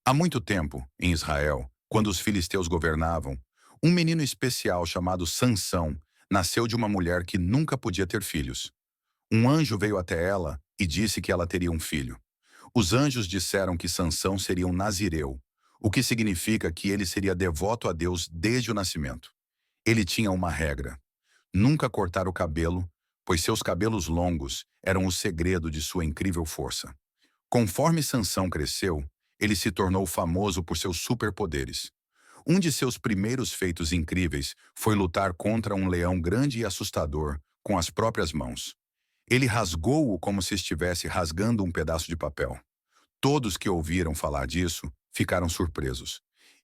Há muito tempo, em Israel, quando os filisteus governavam, um menino especial chamado Sansão nasceu de uma mulher que nunca podia ter filhos. Um anjo veio até ela e disse que ela teria um filho. Os anjos disseram que Sansão seria um nazireu, o que significa que ele seria devoto a Deus desde o nascimento. Ele tinha uma regra: nunca cortar o cabelo, pois seus cabelos longos eram o segredo de sua incrível força. Conforme Sansão cresceu, ele se tornou famoso por seus superpoderes. Um de seus primeiros feitos incríveis foi lutar contra um leão grande e assustador com as próprias mãos. Ele rasgou-o como se estivesse rasgando um pedaço de papel. Todos que ouviram falar disso ficaram surpresos.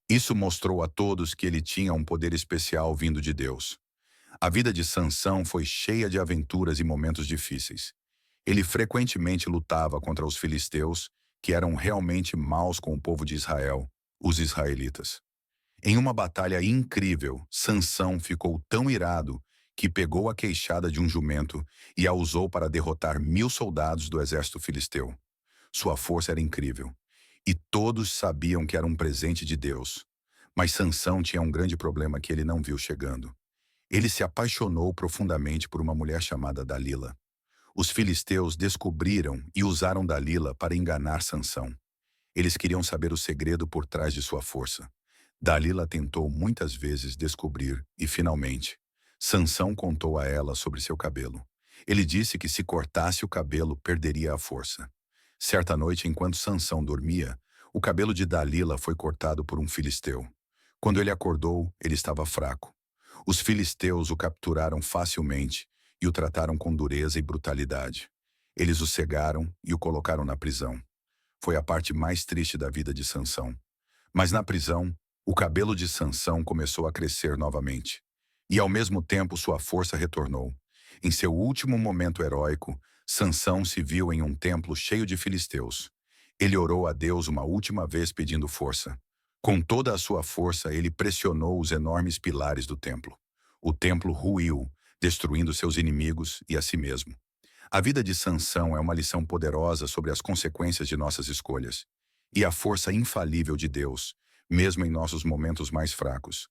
Isso mostrou a todos que ele tinha um poder especial vindo de Deus. A vida de Sansão foi cheia de aventuras e momentos difíceis. Ele frequentemente lutava contra os filisteus, que eram realmente maus com o povo de Israel, os israelitas. Em uma batalha incrível, Sansão ficou tão irado que pegou a queixada de um jumento e a usou para derrotar 1.000 soldados do exército filisteu. Sua força era incrível, e todos sabiam que era um presente de Deus. Mas Sansão tinha um grande problema que ele não viu chegando. Ele se apaixonou profundamente por uma mulher chamada Dalila. Os filisteus descobriram e usaram Dalila para enganar Sansão. Eles queriam saber o segredo por trás de sua força. Dalila tentou muitas vezes descobrir e, finalmente, Sansão contou a ela sobre seu cabelo. Ele disse que se cortasse o cabelo, perderia a força. Certa noite, enquanto Sansão dormia, o cabelo de Dalila foi cortado por um filisteu. Quando ele acordou, ele estava fraco. Os filisteus o capturaram facilmente e o trataram com dureza e brutalidade. Eles o cegaram e o colocaram na prisão. Foi a parte mais triste da vida de Sansão. Mas na prisão, o cabelo de Sansão começou a crescer novamente. E ao mesmo tempo sua força retornou. Em seu último momento heróico, Sansão se viu em um templo cheio de filisteus. Ele orou a Deus uma última vez pedindo força. Com toda a sua força, ele pressionou os enormes pilares do templo. O templo ruiu, destruindo seus inimigos e a si mesmo. A vida de Sansão é uma lição poderosa sobre as consequências de nossas escolhas e a força infalível de Deus, mesmo em nossos momentos mais fracos.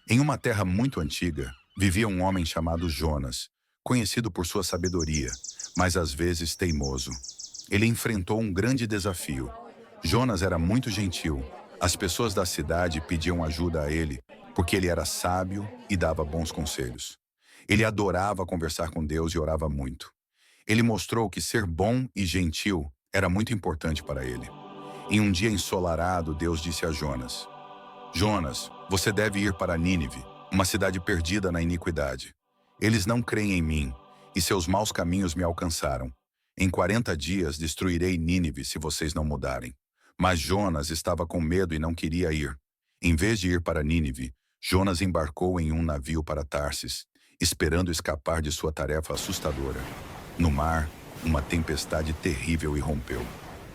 Em uma terra muito antiga, vivia um homem chamado Jonas, conhecido por sua sabedoria, mas às vezes teimoso. Ele enfrentou um grande desafio. Jonas era muito gentil. As pessoas da cidade pediam ajuda a ele, porque ele era sábio e dava bons conselhos. Ele adorava conversar com Deus e orava muito. Ele mostrou que ser bom e gentil era muito importante para ele. Em um dia ensolarado, Deus disse a Jonas: Jonas, você deve ir para Nínive, uma cidade perdida na iniquidade. Eles não creem em mim, e seus maus caminhos me alcançaram. Em 40 dias destruirei Nínive se vocês não mudarem. Mas Jonas estava com medo e não queria ir. Em vez de ir para Nínive, Jonas embarcou em um navio para Tarsis, esperando escapar de sua tarefa assustadora. No mar, uma tempestade terrível irrompeu.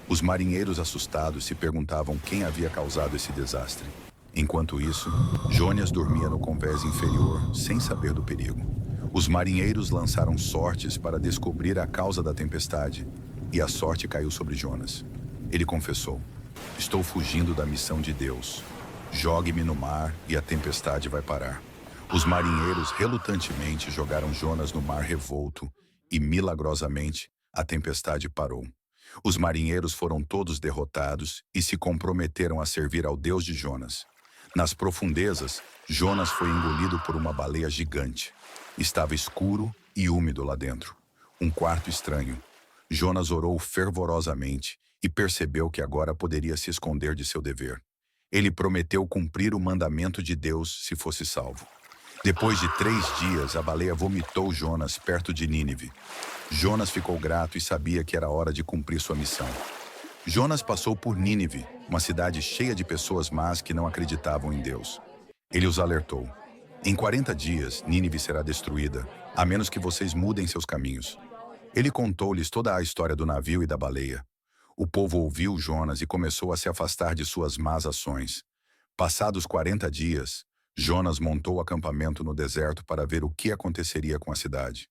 Os marinheiros assustados se perguntavam quem havia causado esse desastre. Enquanto isso, Jonas dormia no convés inferior, sem saber do perigo. Os marinheiros lançaram sortes para descobrir a causa da tempestade, e a sorte caiu sobre Jonas. Ele confessou: estou fugindo da missão de Deus. Jogue-me no mar e a tempestade vai parar. Os marinheiros relutantemente jogaram Jonas no mar revolto e, milagrosamente, a tempestade parou. Os marinheiros foram todos derrotados e se comprometeram a servir ao Deus de Jonas. Nas profundezas, Jonas foi engolido por uma baleia gigante. Estava escuro e úmido lá dentro. Um quarto estranho. Jonas orou fervorosamente e percebeu que agora poderia se esconder de seu dever. Ele prometeu cumprir o mandamento de Deus se fosse salvo. Depois de 3 dias, a baleia vomitou Jonas perto de Nínive. Jonas ficou grato e sabia que era hora de cumprir sua missão. Jonas passou por Nínive, uma cidade cheia de pessoas más que não acreditavam em Deus. Ele os alertou: em 40 dias, Nínive será destruída, a menos que vocês mudem seus caminhos. Ele contou-lhes toda a história do navio e da baleia. O povo ouviu Jonas e começou a se afastar de suas más ações. Passados 40 dias, Jonas montou acampamento no deserto para ver o que aconteceria com a cidade.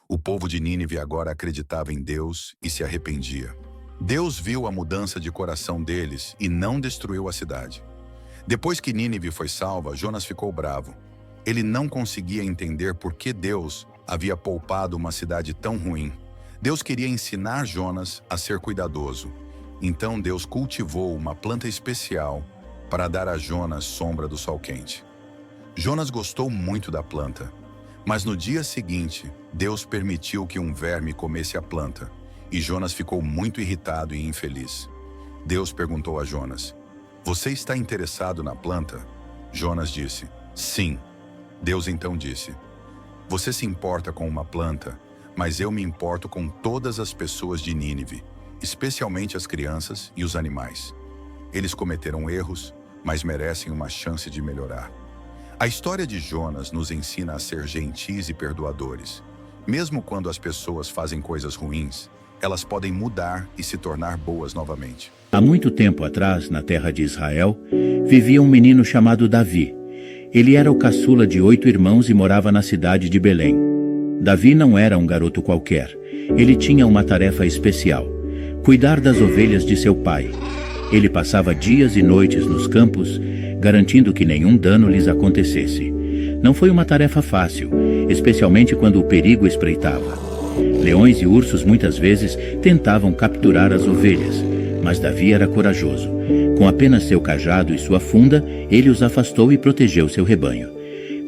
O povo de Nínive agora acreditava em Deus e se arrependia. Deus viu a mudança de coração deles e não destruiu a cidade. Depois que Nínive foi salva, Jonas ficou bravo. Ele não conseguia entender por que Deus havia poupado uma cidade tão ruim. Deus queria ensinar Jonas a ser cuidadoso. Então Deus cultivou uma planta especial para dar a Jonas sombra do sol quente. Jonas gostou muito da planta, mas no dia seguinte, Deus permitiu que um verme comesse a planta, e Jonas ficou muito irritado e infeliz. Deus perguntou a Jonas: "Você está interessado na planta?" Jonas disse: "Sim." Deus então disse: "Você se importa com uma planta, mas eu me importo com todas as pessoas de Nínive, especialmente as crianças e os animais. Eles cometeram erros, mas merecem uma chance de melhorar." A história de Jonas nos ensina a ser gentis e perdoadores. Mesmo quando as pessoas fazem coisas ruins, elas podem mudar e se tornar boas novamente. Há muito tempo atrás, na terra de Israel, vivia um menino chamado Davi. Ele era o caçula de 8 irmãos e morava na cidade de Belém. Davi não era um garoto qualquer. Ele tinha uma tarefa especial: cuidar das ovelhas de seu pai. Ele passava dias e noites nos campos, garantindo que nenhum dano lhes acontecesse. Não foi uma tarefa fácil, especialmente quando o perigo espreitava. Leões e ursos muitas vezes tentavam capturar as ovelhas, mas Davi era corajoso. Com apenas seu cajado e sua funda, ele os afastou e protegeu seu rebanho.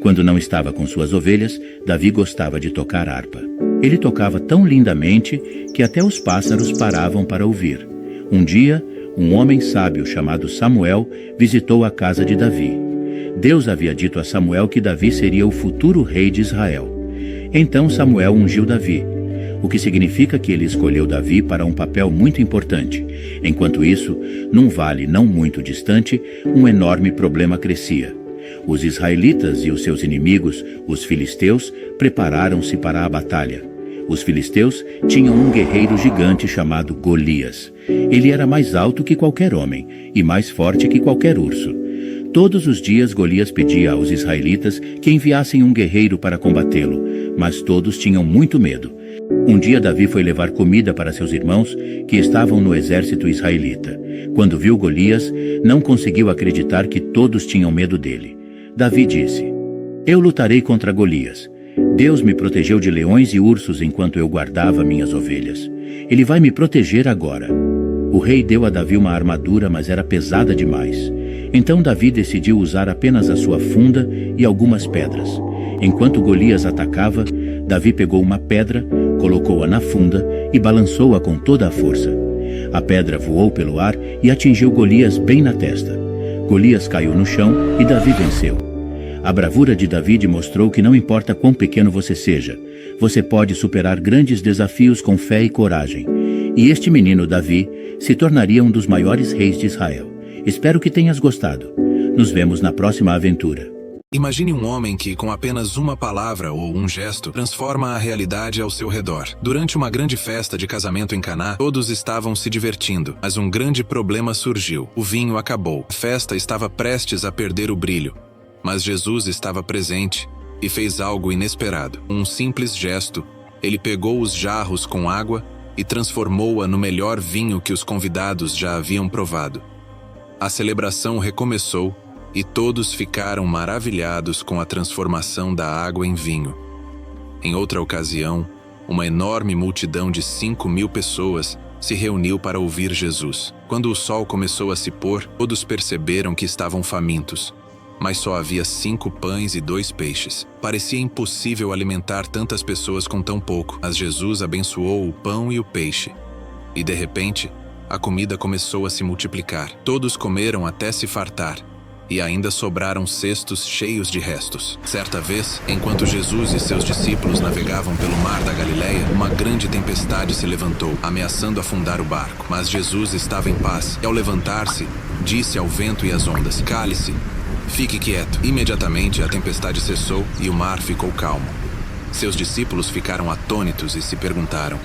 Quando não estava com suas ovelhas, Davi gostava de tocar harpa. Ele tocava tão lindamente que até os pássaros paravam para ouvir. Um dia, um homem sábio chamado Samuel visitou a casa de Davi. Deus havia dito a Samuel que Davi seria o futuro rei de Israel. Então Samuel ungiu Davi, o que significa que ele escolheu Davi para um papel muito importante. Enquanto isso, num vale não muito distante, um enorme problema crescia. Os israelitas e os seus inimigos, os filisteus, prepararam-se para a batalha. Os filisteus tinham um guerreiro gigante chamado Golias. Ele era mais alto que qualquer homem e mais forte que qualquer urso. Todos os dias Golias pedia aos israelitas que enviassem um guerreiro para combatê-lo, mas todos tinham muito medo. Um dia Davi foi levar comida para seus irmãos que estavam no exército israelita. Quando viu Golias, não conseguiu acreditar que todos tinham medo dele. Davi disse: "Eu lutarei contra Golias. Deus me protegeu de leões e ursos enquanto eu guardava minhas ovelhas. Ele vai me proteger agora." O rei deu a Davi uma armadura, mas era pesada demais. Então Davi decidiu usar apenas a sua funda e algumas pedras. Enquanto Golias atacava, Davi pegou uma pedra, colocou-a na funda e balançou-a com toda a força. A pedra voou pelo ar e atingiu Golias bem na testa. Golias caiu no chão e Davi venceu. A bravura de Davi mostrou que não importa quão pequeno você seja, você pode superar grandes desafios com fé e coragem. E este menino Davi se tornaria um dos maiores reis de Israel. Espero que tenhas gostado. Nos vemos na próxima aventura. Imagine um homem que, com apenas uma palavra ou um gesto, transforma a realidade ao seu redor. Durante uma grande festa de casamento em Caná, todos estavam se divertindo, mas um grande problema surgiu. O vinho acabou. A festa estava prestes a perder o brilho. Mas Jesus estava presente e fez algo inesperado. Um simples gesto, ele pegou os jarros com água e transformou-a no melhor vinho que os convidados já haviam provado. A celebração recomeçou e todos ficaram maravilhados com a transformação da água em vinho. Em outra ocasião, uma enorme multidão de 5.000 pessoas se reuniu para ouvir Jesus. Quando o sol começou a se pôr, todos perceberam que estavam famintos. Mas só havia 5 pães e 2 peixes. Parecia impossível alimentar tantas pessoas com tão pouco, mas Jesus abençoou o pão e o peixe. E de repente, a comida começou a se multiplicar. Todos comeram até se fartar. E ainda sobraram cestos cheios de restos. Certa vez, enquanto Jesus e seus discípulos navegavam pelo mar da Galileia, uma grande tempestade se levantou, ameaçando afundar o barco. Mas Jesus estava em paz, e ao levantar-se, disse ao vento e às ondas: "Cale-se, fique quieto." Imediatamente a tempestade cessou e o mar ficou calmo. Seus discípulos ficaram atônitos e se perguntaram: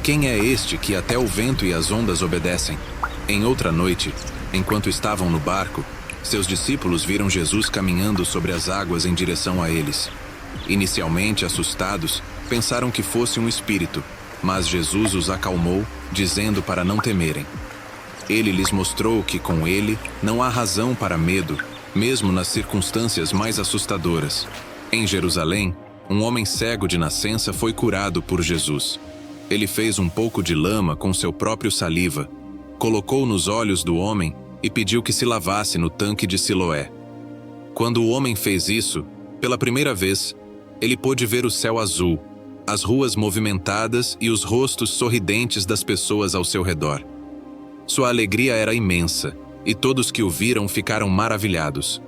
"Quem é este que até o vento e as ondas obedecem?" Em outra noite, enquanto estavam no barco, seus discípulos viram Jesus caminhando sobre as águas em direção a eles. Inicialmente assustados, pensaram que fosse um espírito, Mas Jesus os acalmou, dizendo para não temerem. Ele lhes mostrou que com ele não há razão para medo, mesmo nas circunstâncias mais assustadoras. Em Jerusalém, um homem cego de nascença foi curado por Jesus. Ele fez um pouco de lama com seu próprio saliva, colocou nos olhos do homem e pediu que se lavasse no tanque de Siloé. Quando o homem fez isso, pela primeira vez, ele pôde ver o céu azul, as ruas movimentadas e os rostos sorridentes das pessoas ao seu redor. Sua alegria era imensa, e todos que o viram ficaram maravilhados.